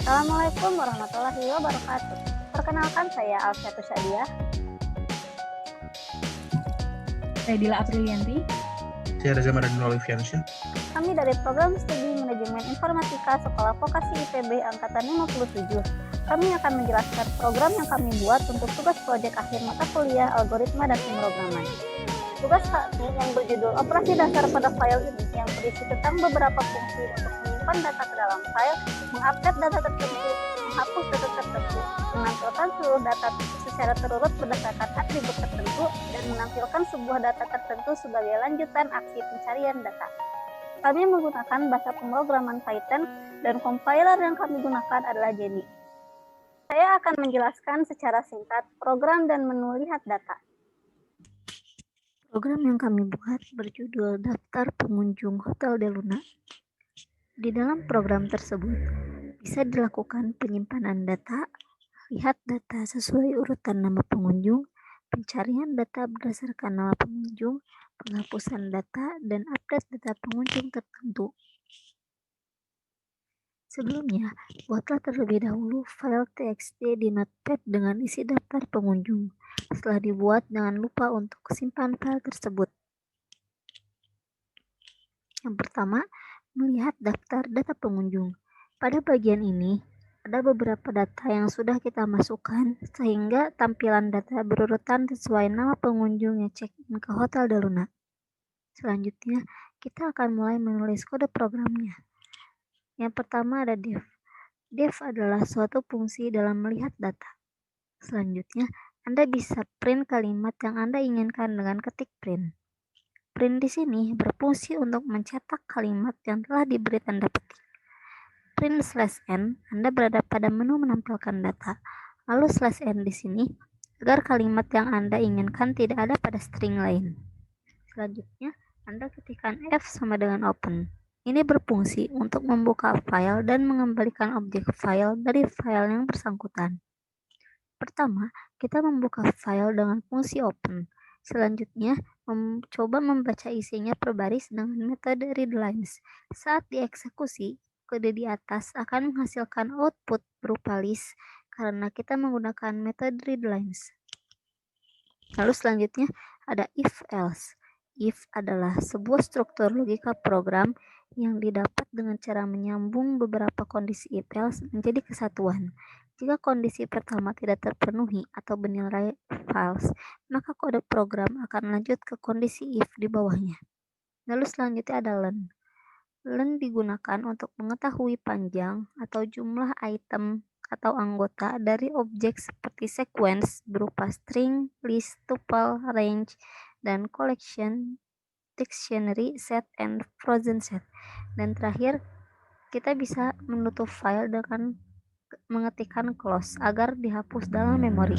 Assalamualaikum warahmatullahi wabarakatuh. Perkenalkan saya Alfiatus Syadiah. Saya Dila Aprilianti. Saya Reza Maradona Oliviansyah. Kami dari Program Studi Manajemen Informatika Sekolah Vokasi IPB Angkatan 57. Kami akan menjelaskan program yang kami buat untuk tugas proyek akhir mata kuliah Algoritma dan Pemrograman. Tugas kami yang berjudul Operasi Dasar pada File ini yang berisi tentang beberapa fungsi untuk menyimpan data ke dalam file, mengupdate data tertentu, menghapus data tertentu, menampilkan seluruh data secara terurut berdasarkan atribut tertentu, dan menampilkan sebuah data tertentu sebagai lanjutan aksi pencarian data. Kami menggunakan bahasa pemrograman Python dan compiler yang kami gunakan adalah Jenny. Saya akan menjelaskan secara singkat program dan menu lihat data. Program yang kami buat berjudul Daftar Pengunjung Hotel Del Luna. Di dalam program tersebut bisa dilakukan penyimpanan data, lihat data sesuai urutan nama pengunjung, pencarian data berdasarkan nama pengunjung, penghapusan data, dan update data pengunjung tertentu. Sebelumnya, buatlah terlebih dahulu file txt di Notepad dengan isi daftar pengunjung. Setelah dibuat, jangan lupa untuk simpan file tersebut. Yang pertama, melihat daftar data pengunjung. Pada bagian ini, ada beberapa data yang sudah kita masukkan, sehingga tampilan data berurutan sesuai nama pengunjung yang check-in ke Hotel Del Luna. Selanjutnya, kita akan mulai menulis kode programnya. Yang pertama ada def. Def adalah suatu fungsi dalam melihat data. Selanjutnya, Anda bisa print kalimat yang Anda inginkan dengan ketik print. Print di sini berfungsi untuk mencetak kalimat yang telah diberi tanda petik. Print /n, Anda berada pada menu menampilkan data. Lalu /n di sini agar kalimat yang Anda inginkan tidak ada pada string lain. Selanjutnya, Anda ketikkan F sama dengan open. Ini berfungsi untuk membuka file dan mengembalikan objek file dari file yang bersangkutan. Pertama, kita membuka file dengan fungsi open. Selanjutnya, coba membaca isinya per baris dengan metode readlines. Saat dieksekusi, kode di atas akan menghasilkan output berupa list karena kita menggunakan metode readlines. Lalu selanjutnya ada if-else. If adalah sebuah struktur logika program yang didapat dengan cara menyambung beberapa kondisi if-else menjadi kesatuan. Jika kondisi pertama tidak terpenuhi atau bernilai false, maka kode program akan lanjut ke kondisi if di bawahnya. Lalu selanjutnya ada learn. Learn digunakan untuk mengetahui panjang atau jumlah item atau anggota dari objek seperti sequence berupa string, list, tuple, range, dan collection, dictionary, set, and frozen set. Dan terakhir, kita bisa menutup file dengan mengetikkan close agar dihapus dalam memori.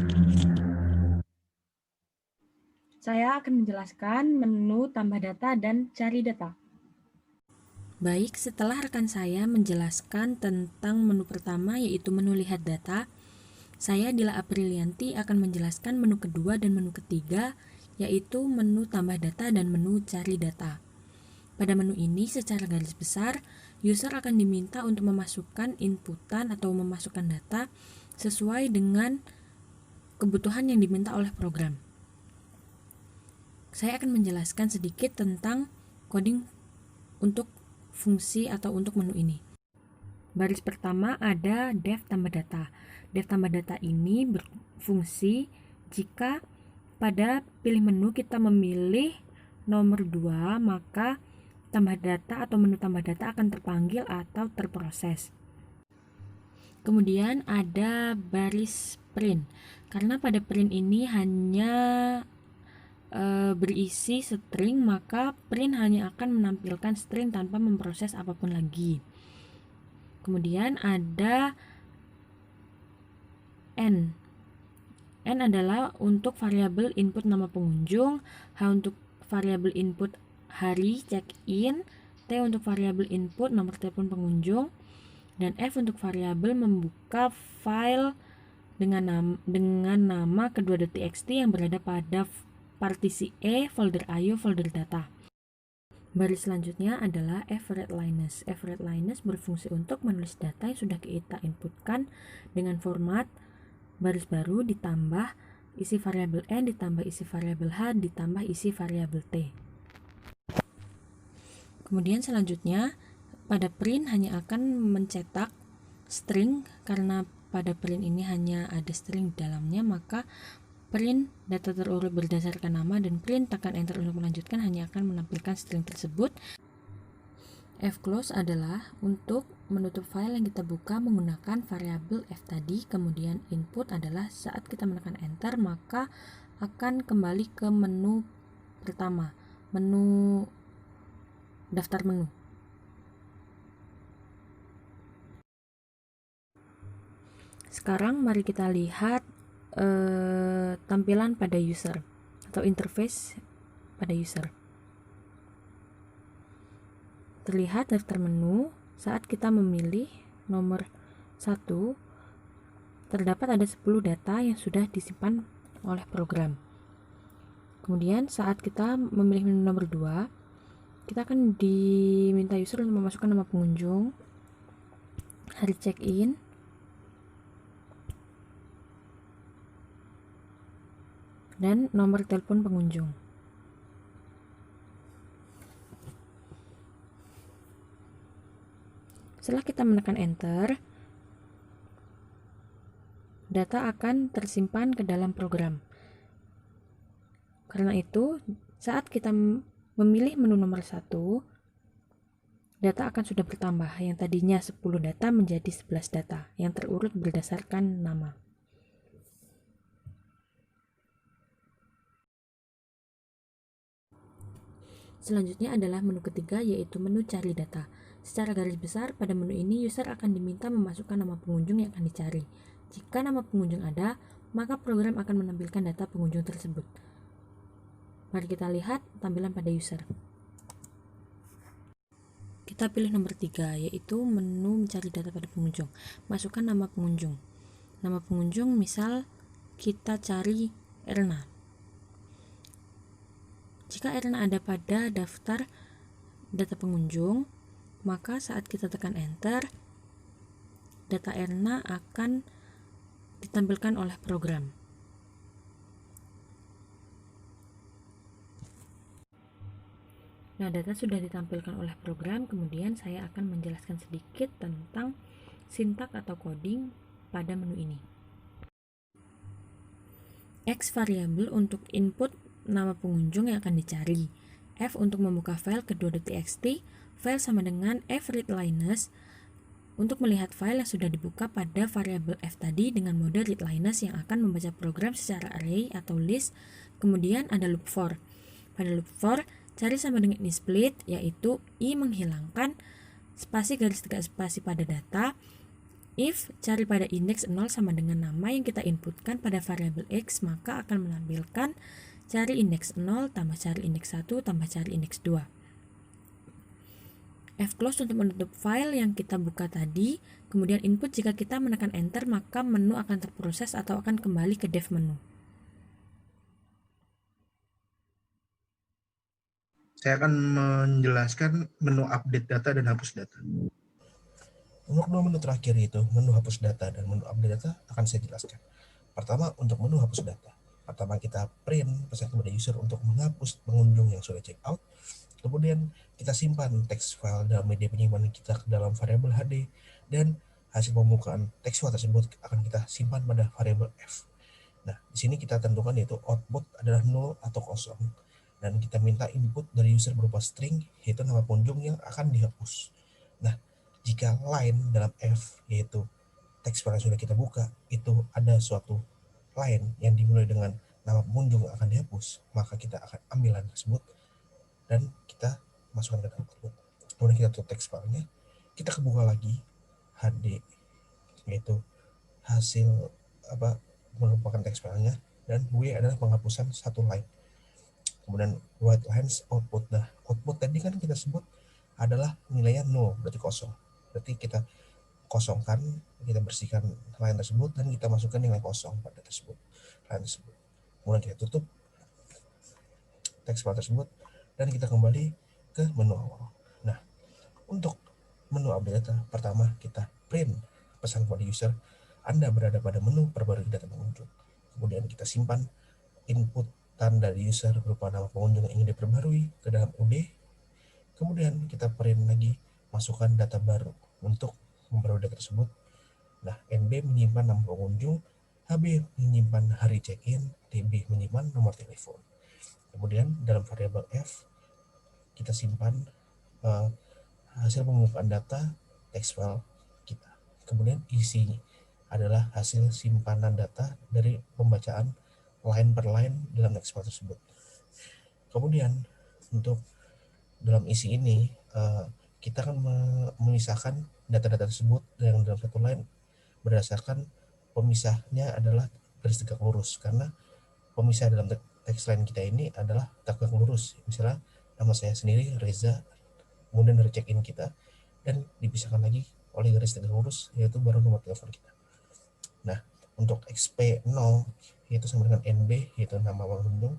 Saya akan menjelaskan menu tambah data dan cari data. Baik, setelah rekan saya menjelaskan tentang menu pertama yaitu menu lihat data, saya Dila Aprilianti akan menjelaskan menu kedua dan menu ketiga yaitu menu tambah data dan menu cari data. Pada menu ini secara garis besar, user akan diminta untuk memasukkan inputan atau memasukkan data sesuai dengan kebutuhan yang diminta oleh program. Saya akan menjelaskan sedikit tentang coding untuk fungsi atau untuk menu ini. Baris pertama ada def tambah data. Def tambah data ini berfungsi jika pada pilih menu kita memilih nomor 2, maka tambah data atau menu tambah data akan terpanggil atau terproses. Kemudian ada baris print. Karena pada print ini hanya berisi string, maka print hanya akan menampilkan string tanpa memproses apapun lagi. Kemudian ada n. N adalah untuk variabel input nama pengunjung, H untuk variabel input hari check-in, T untuk variabel input nomor telepon pengunjung, dan F untuk variabel membuka file dengan nama kedua.txt yang berada pada partisi E, folder IO, folder data. Baris selanjutnya adalah f-readliness. F-readliness berfungsi untuk menulis data yang sudah kita inputkan dengan format baris baru ditambah isi variabel n ditambah isi variabel h ditambah isi variabel t. Kemudian selanjutnya pada print hanya akan mencetak string, karena pada print ini hanya ada string di dalamnya, maka print data terurut berdasarkan nama dan print tekan enter untuk melanjutkan hanya akan menampilkan string tersebut. Fclose adalah untuk menutup file yang kita buka menggunakan variabel f tadi. Kemudian input adalah saat kita menekan enter maka akan kembali ke menu pertama, menu daftar menu. Sekarang mari kita lihat tampilan pada user atau interface pada user. Terlihat daftar menu saat kita memilih nomor 1, terdapat ada 10 data yang sudah disimpan oleh program. Kemudian saat kita memilih menu nomor 2, kita akan diminta user untuk memasukkan nama pengunjung, hari check-in, dan nomor telepon pengunjung. Setelah kita menekan enter, data akan tersimpan ke dalam program. Karena itu, saat kita memilih menu nomor 1, data akan sudah bertambah. Yang tadinya 10 data menjadi 11 data yang terurut berdasarkan nama. Selanjutnya adalah menu ketiga, yaitu menu cari data. Secara garis besar, pada menu ini user akan diminta memasukkan nama pengunjung yang akan dicari. Jika nama pengunjung ada, maka program akan menampilkan data pengunjung tersebut. Mari kita lihat tampilan pada user. Kita pilih nomor 3, yaitu menu mencari data pada pengunjung. Masukkan nama pengunjung. Nama pengunjung misal kita cari Erna. Jika Erna ada pada daftar data pengunjung, maka saat kita tekan enter, data Erna akan ditampilkan oleh program. Nah, data sudah ditampilkan oleh program. Kemudian saya akan menjelaskan sedikit tentang sintak atau coding pada menu ini. X variabel untuk input nama pengunjung yang akan dicari. F untuk membuka file kedua.txt. File sama dengan f-readliness untuk melihat file yang sudah dibuka pada variabel f tadi dengan mode readliness yang akan membaca program secara array atau list. Kemudian ada loop for. Pada loop for, cari sama dengan split, yaitu i menghilangkan spasi garis tegak spasi pada data. If cari pada indeks 0 sama dengan nama yang kita inputkan pada variabel x, maka akan menampilkan cari indeks 0 tambah cari indeks 1 tambah cari indeks 2. Fclose untuk menutup file yang kita buka tadi. Kemudian input, jika kita menekan enter maka menu akan terproses atau akan kembali ke dev menu. Saya akan menjelaskan menu update data dan hapus data. Untuk dua menu terakhir yaitu menu hapus data dan menu update data akan saya jelaskan. Pertama, untuk menu hapus data. Pertama kita print pesan kepada user untuk menghapus pengunjung yang sudah check out. Kemudian kita simpan teks file dalam media penyimpanan kita ke dalam variabel HD dan hasil pembukaan teks file tersebut akan kita simpan pada variabel F. Nah, di sini kita tentukan yaitu output adalah 0 atau kosong dan kita minta input dari user berupa string yaitu nama pengunjung yang akan dihapus. Nah, jika line dalam F yaitu teks file yang sudah kita buka itu ada suatu line yang dimulai dengan nama pengunjung yang akan dihapus, maka kita akan ambil line tersebut dan kita masukkan ke dalam output. Kemudian kita tutup teks filenya, kita kebuka lagi HD yaitu hasil merupakan teks filenya dan W adalah penghapusan satu line. Kemudian white lines output. Nah, output tadi kan kita sebut adalah nilainya 0, berarti kosong. Berarti kita kosongkan, kita bersihkan line tersebut dan kita masukkan nilai kosong pada line tersebut. Kemudian kita tutup teks file tersebut dan kita kembali ke menu awal. Nah, untuk menu update data, pertama kita print pesan kepada user, Anda berada pada menu perbarui data pengunjung. Kemudian kita simpan inputan dari user berupa nama pengunjung yang ingin diperbarui ke dalam UD. Kemudian kita print lagi, masukkan data baru untuk memperbarui data tersebut. Nah, NB menyimpan nama pengunjung, HB menyimpan hari check-in, TB menyimpan nomor telepon. Kemudian dalam variabel F kita simpan hasil pembukaan data text file kita. Kemudian isi adalah hasil simpanan data dari pembacaan line per line dalam text file tersebut. Kemudian untuk dalam isi ini kita akan memisahkan data-data tersebut yang dalam satu line berdasarkan pemisahnya adalah garis tegak lurus, karena pemisah dalam teks line kita ini adalah tegak lurus. Misalnya nama saya sendiri Reza, kemudian dari check-in kita, dan dipisahkan lagi oleh garis tegak lurus, yaitu baru nomor telepon kita. Nah, untuk XP0 yaitu sama dengan NB, yaitu nama pengunjung,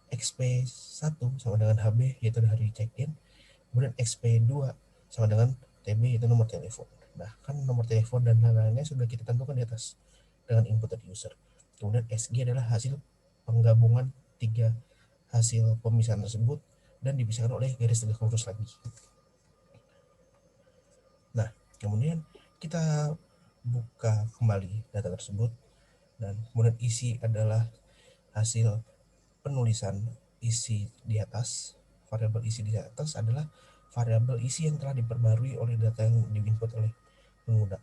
XP1 sama dengan HB, yaitu hari check-in, kemudian XP2 sama dengan TB, yaitu nomor telepon. Nah, kan nomor telepon dan lain-lainnya sudah kita tentukan di atas dengan input dari user. Kemudian SG adalah hasil penggabungan 3 hasil pemisahan tersebut dan dipisahkan oleh garis tegak lurus lagi. Nah, kemudian kita buka kembali data tersebut, dan kemudian isi adalah hasil penulisan isi di atas. Variabel isi di atas adalah variabel isi yang telah diperbarui oleh data yang diinput oleh pengguna.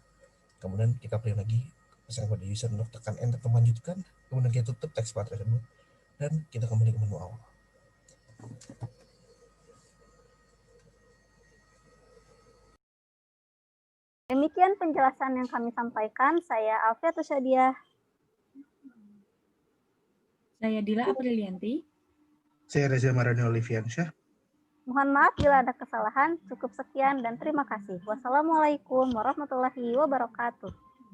Kemudian kita print lagi pesan kepada user untuk tekan enter untuk melanjutkan. Kemudian kita tutup teks file tersebut dan kita kembali ke menu awal. Demikian penjelasan yang kami sampaikan. Saya Alfia Tusadia. Saya Dila Aprilianti. Saya Reza Marani Oliviansyah. Mohon maaf bila ada kesalahan. Cukup sekian dan terima kasih. Wassalamualaikum warahmatullahi wabarakatuh.